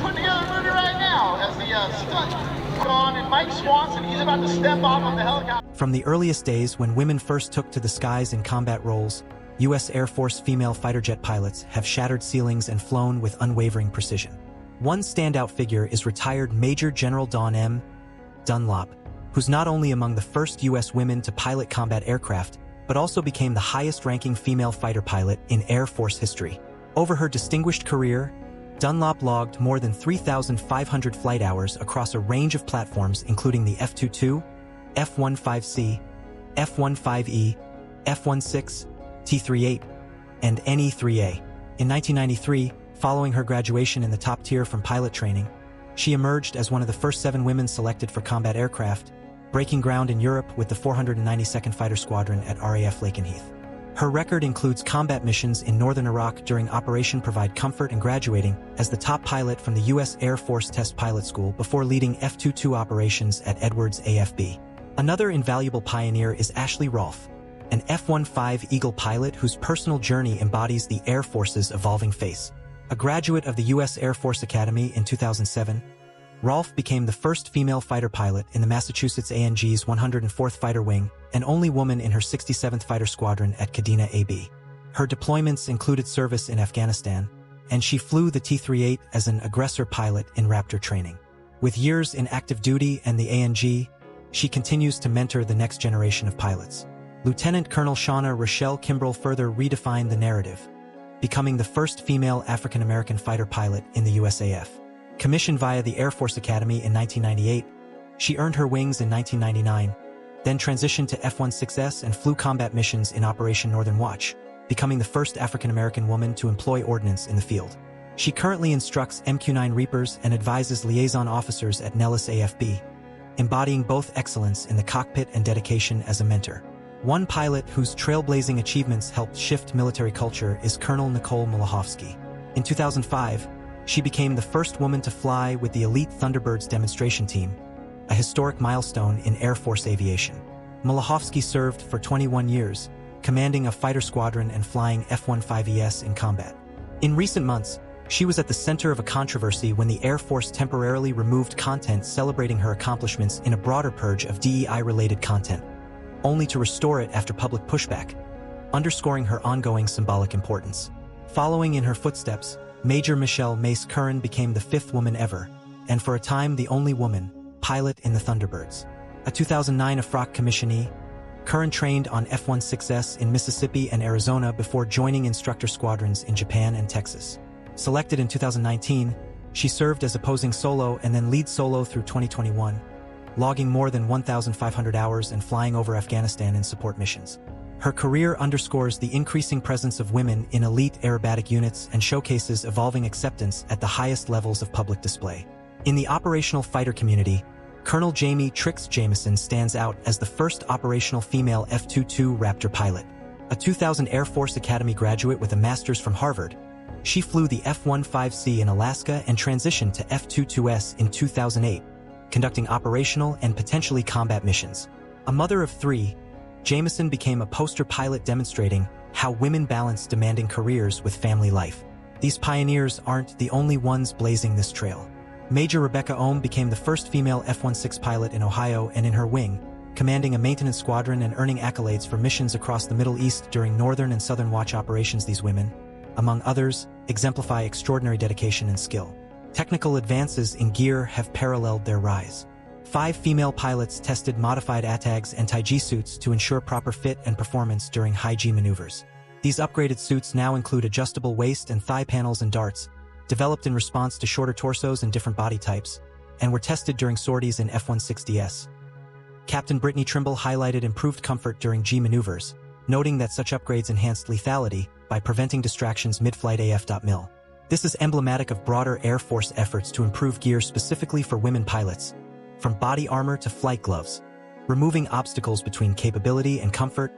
Putting together a movie right now as the stunt put on and Mike Swanson, he's about to step off of the helicopter. From the earliest days when women first took to the skies in combat roles, U.S. Air Force female fighter jet pilots have shattered ceilings and flown with unwavering precision. One standout figure is retired Major General Dawn M. Dunlop, who's not only among the first U.S. women to pilot combat aircraft, but also became the highest-ranking female fighter pilot in Air Force history. Over her distinguished career, Dunlop logged more than 3,500 flight hours across a range of platforms including the F-22, F-15C, F-15E, F-16, T-38, and NE-3A. In 1993, following her graduation in the top tier from pilot training, she emerged as one of the first 7 women selected for combat aircraft, breaking ground in Europe with the 492nd Fighter Squadron at RAF Lakenheath. Her record includes combat missions in northern Iraq during Operation Provide Comfort and graduating as the top pilot from the U.S. Air Force Test Pilot School before leading F-22 operations at Edwards AFB. Another invaluable pioneer is Ashley Rolfe, an F-15 Eagle pilot whose personal journey embodies the Air Force's evolving face. A graduate of the U.S. Air Force Academy in 2007, Rolfe became the first female fighter pilot in the Massachusetts ANG's 104th Fighter Wing and only woman in her 67th Fighter Squadron at Kadena AB. Her deployments included service in Afghanistan, and she flew the T-38 as an aggressor pilot in Raptor training. With years in active duty and the ANG, she continues to mentor the next generation of pilots. Lieutenant Colonel Shauna Rochelle Kimbrell further redefined the narrative, becoming the first female African-American fighter pilot in the USAF. Commissioned via the Air Force Academy in 1998, she earned her wings in 1999, then transitioned to F-16S and flew combat missions in Operation Northern Watch, becoming the first African-American woman to employ ordnance in the field. She currently instructs MQ-9 Reapers and advises liaison officers at Nellis AFB, embodying both excellence in the cockpit and dedication as a mentor. One pilot whose trailblazing achievements helped shift military culture is Colonel Nicole Malachowski. In 2005, she became the first woman to fly with the elite Thunderbirds demonstration team, a historic milestone in Air Force aviation. Malachowski served for 21 years, commanding a fighter squadron and flying F-15ES in combat. In recent months, she was at the center of a controversy when the Air Force temporarily removed content celebrating her accomplishments in a broader purge of DEI-related content, only to restore it after public pushback, underscoring her ongoing symbolic importance. Following in her footsteps, Major Michelle Mace Curran became the 5th woman ever, and for a time the only woman, pilot in the Thunderbirds. A 2009 AFROC commissionee, Curran trained on F-16S in Mississippi and Arizona before joining instructor squadrons in Japan and Texas. Selected in 2019, she served as opposing solo and then lead solo through 2021, logging more than 1,500 hours and flying over Afghanistan in support missions. Her career underscores the increasing presence of women in elite aerobatic units and showcases evolving acceptance at the highest levels of public display. In the operational fighter community, Colonel Jamie Trix Jameson stands out as the first operational female F-22 Raptor pilot. A 2000 Air Force Academy graduate with a master's from Harvard, she flew the F-15C in Alaska and transitioned to F-22S in 2008, conducting operational and potentially combat missions. A mother of 3, Jameson became a poster pilot demonstrating how women balance demanding careers with family life. These pioneers aren't the only ones blazing this trail. Major Rebecca Ohm became the first female F-16 pilot in Ohio and in her wing, commanding a maintenance squadron and earning accolades for missions across the Middle East during Northern and Southern Watch operations. These women, among others, exemplify extraordinary dedication and skill. Technical advances in gear have paralleled their rise. 5 female pilots tested modified ATAGs and Taiji suits to ensure proper fit and performance during high-G maneuvers. These upgraded suits now include adjustable waist and thigh panels and darts, developed in response to shorter torsos and different body types, and were tested during sorties in F-160S. Captain Brittany Trimble highlighted improved comfort during G maneuvers, noting that such upgrades enhanced lethality by preventing distractions mid-flight AF.mil. This is emblematic of broader Air Force efforts to improve gear specifically for women pilots, from body armor to flight gloves, removing obstacles between capability and comfort,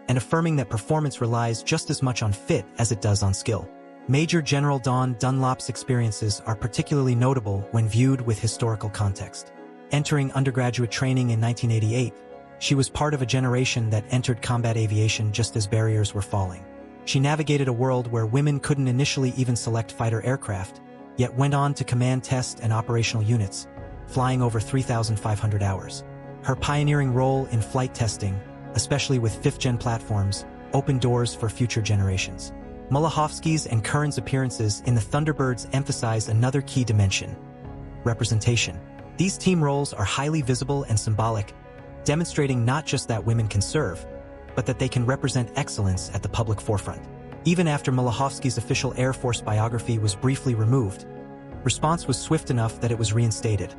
and affirming that performance relies just as much on fit as it does on skill. Major General Dawn Dunlop's experiences are particularly notable when viewed with historical context. Entering undergraduate training in 1988, she was part of a generation that entered combat aviation just as barriers were falling. She navigated a world where women couldn't initially even select fighter aircraft, yet went on to command test and operational units, flying over 3,500 hours. Her pioneering role in flight testing, especially with fifth-gen platforms, opened doors for future generations. Malachowski's and Curran's appearances in the Thunderbirds emphasize another key dimension: representation. These team roles are highly visible and symbolic, demonstrating not just that women can serve, but that they can represent excellence at the public forefront. Even after Malachowski's official Air Force biography was briefly removed, response was swift enough that it was reinstated,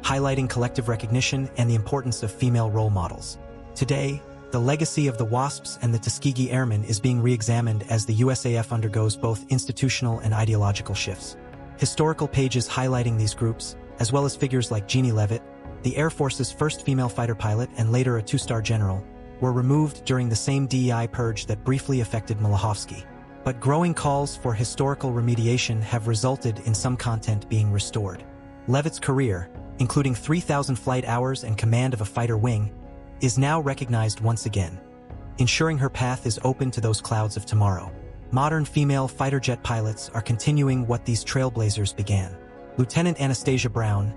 highlighting collective recognition and the importance of female role models. Today, the legacy of the WASPs and the Tuskegee Airmen is being re-examined as the USAF undergoes both institutional and ideological shifts. Historical pages highlighting these groups, as well as figures like Jeannie Leavitt, the Air Force's first female fighter pilot and later a two-star general, were removed during the same DEI purge that briefly affected Malachowski. But growing calls for historical remediation have resulted in some content being restored. Leavitt's career, including 3,000 flight hours and command of a fighter wing, is now recognized once again, ensuring her path is open to those clouds of tomorrow. Modern female fighter jet pilots are continuing what these trailblazers began. Lieutenant Anastasia Brown,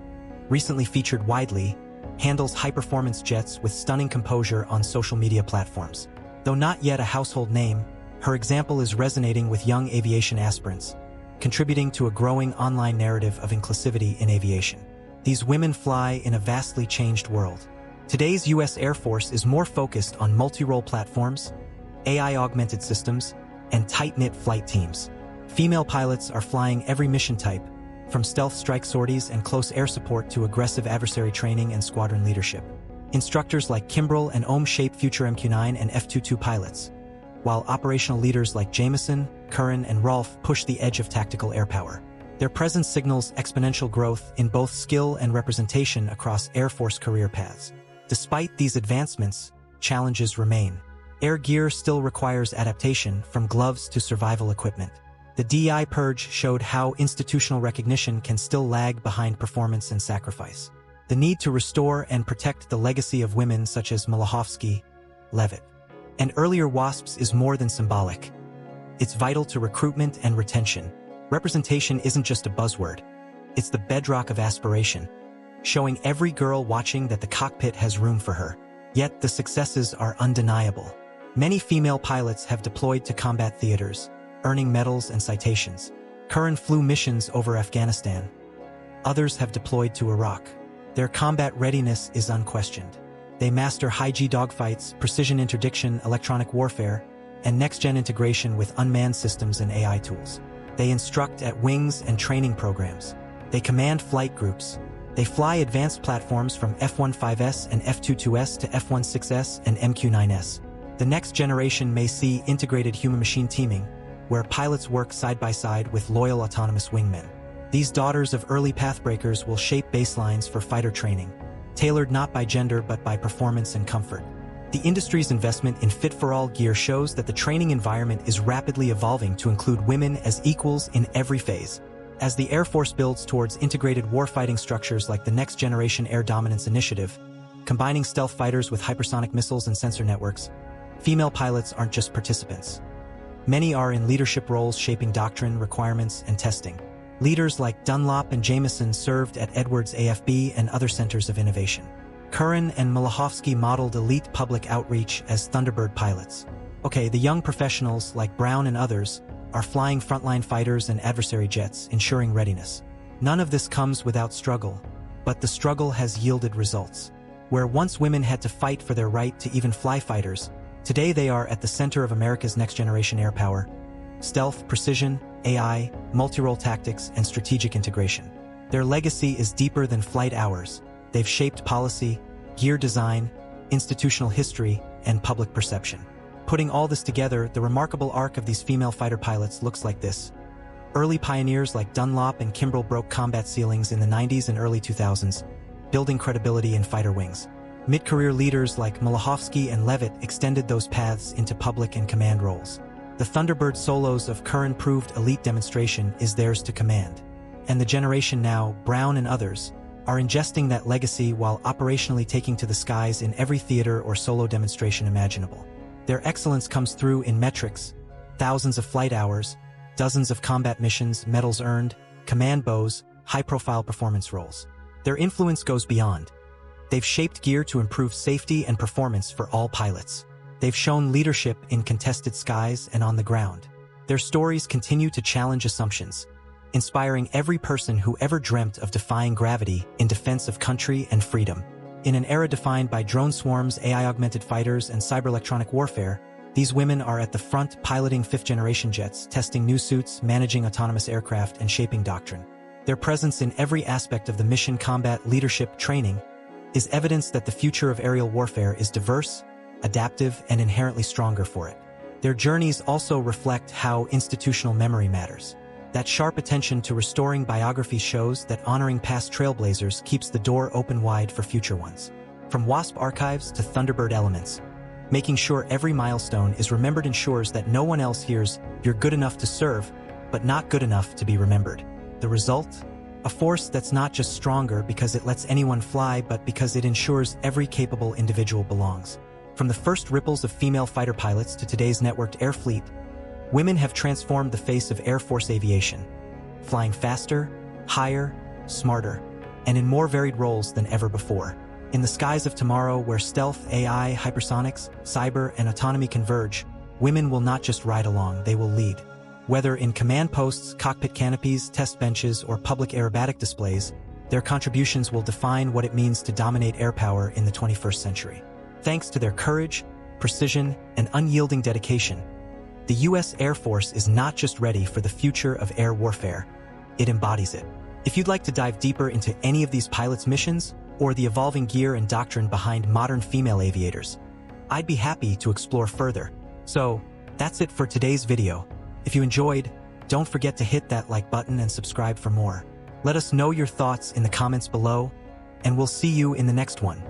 recently featured widely, handles high-performance jets with stunning composure on social media platforms. Though not yet a household name, her example is resonating with young aviation aspirants, contributing to a growing online narrative of inclusivity in aviation. These women fly in a vastly changed world. Today's U.S. Air Force is more focused on multi-role platforms, AI-augmented systems, and tight-knit flight teams. Female pilots are flying every mission type, from stealth strike sorties and close air support to aggressive adversary training and squadron leadership. Instructors like Kimbrel and Ohm shape future MQ-9 and F-22 pilots, while operational leaders like Jameson, Curran, and Rolfe push the edge of tactical air power. Their presence signals exponential growth in both skill and representation across Air Force career paths. Despite these advancements, challenges remain. Air gear still requires adaptation, from gloves to survival equipment. The DEI purge showed how institutional recognition can still lag behind performance and sacrifice. The need to restore and protect the legacy of women such as Malachowski, Leavitt, and earlier WASPs is more than symbolic. It's vital to recruitment and retention. Representation isn't just a buzzword. It's the bedrock of aspiration, showing every girl watching that the cockpit has room for her. Yet the successes are undeniable. Many female pilots have deployed to combat theaters, earning medals and citations. Curran flew missions over Afghanistan. Others have deployed to Iraq. Their combat readiness is unquestioned. They master high-G dogfights, precision interdiction, electronic warfare, and next-gen integration with unmanned systems and AI tools. They instruct at wings and training programs. They command flight groups. They fly advanced platforms from F-15S and F-22S to F-16S and MQ-9S. The next generation may see integrated human-machine teaming, where pilots work side by side with loyal autonomous wingmen. These daughters of early pathbreakers will shape baselines for fighter training, tailored not by gender but by performance and comfort. The industry's investment in fit-for-all gear shows that the training environment is rapidly evolving to include women as equals in every phase. As the Air Force builds towards integrated warfighting structures like the Next Generation Air Dominance Initiative, combining stealth fighters with hypersonic missiles and sensor networks, female pilots aren't just participants. Many are in leadership roles shaping doctrine, requirements, and testing. Leaders like Dunlop and Jameson served at Edwards AFB and other centers of innovation. Curran and Malachowski modeled elite public outreach as Thunderbird pilots. Okay, the young professionals like Brown and others are flying frontline fighters and adversary jets, ensuring readiness. None of this comes without struggle, but the struggle has yielded results. Where once women had to fight for their right to even fly fighters, today they are at the center of America's next-generation air power. Stealth, precision, AI, multi-role tactics, and strategic integration. Their legacy is deeper than flight hours. They've shaped policy, gear design, institutional history, and public perception. Putting all this together, the remarkable arc of these female fighter pilots looks like this. Early pioneers like Dunlop and Kimbrel broke combat ceilings in the 90s and early 2000s, building credibility in fighter wings. Mid-career leaders like Malachowski and Leavitt extended those paths into public and command roles. The Thunderbird solos of Curran proved elite demonstration is theirs to command. And the generation now, Brown and others, are ingesting that legacy while operationally taking to the skies in every theater or solo demonstration imaginable. Their excellence comes through in metrics, thousands of flight hours, dozens of combat missions, medals earned, command bows, high-profile performance roles. Their influence goes beyond. They've shaped gear to improve safety and performance for all pilots. They've shown leadership in contested skies and on the ground. Their stories continue to challenge assumptions, inspiring every person who ever dreamt of defying gravity in defense of country and freedom. In an era defined by drone swarms, AI-augmented fighters, and cyber-electronic warfare, these women are at the front piloting fifth-generation jets, testing new suits, managing autonomous aircraft, and shaping doctrine. Their presence in every aspect of the mission, combat, leadership, training, is evidence that the future of aerial warfare is diverse, adaptive, and inherently stronger for it. Their journeys also reflect how institutional memory matters. That sharp attention to restoring biography shows that honoring past trailblazers keeps the door open wide for future ones. From WASP archives to Thunderbird elements, making sure every milestone is remembered ensures that no one else hears "you're good enough to serve, but not good enough to be remembered." The result? A force that's not just stronger because it lets anyone fly, but because it ensures every capable individual belongs. From the first ripples of female fighter pilots to today's networked air fleet, women have transformed the face of Air Force aviation, flying faster, higher, smarter, and in more varied roles than ever before. In the skies of tomorrow, where stealth, AI, hypersonics, cyber, and autonomy converge, women will not just ride along, they will lead. Whether in command posts, cockpit canopies, test benches, or public aerobatic displays, their contributions will define what it means to dominate air power in the 21st century. Thanks to their courage, precision, and unyielding dedication, the U.S. Air Force is not just ready for the future of air warfare, it embodies it. If you'd like to dive deeper into any of these pilots' missions, or the evolving gear and doctrine behind modern female aviators, I'd be happy to explore further. So, that's it for today's video. If you enjoyed, don't forget to hit that like button and subscribe for more. Let us know your thoughts in the comments below, and we'll see you in the next one.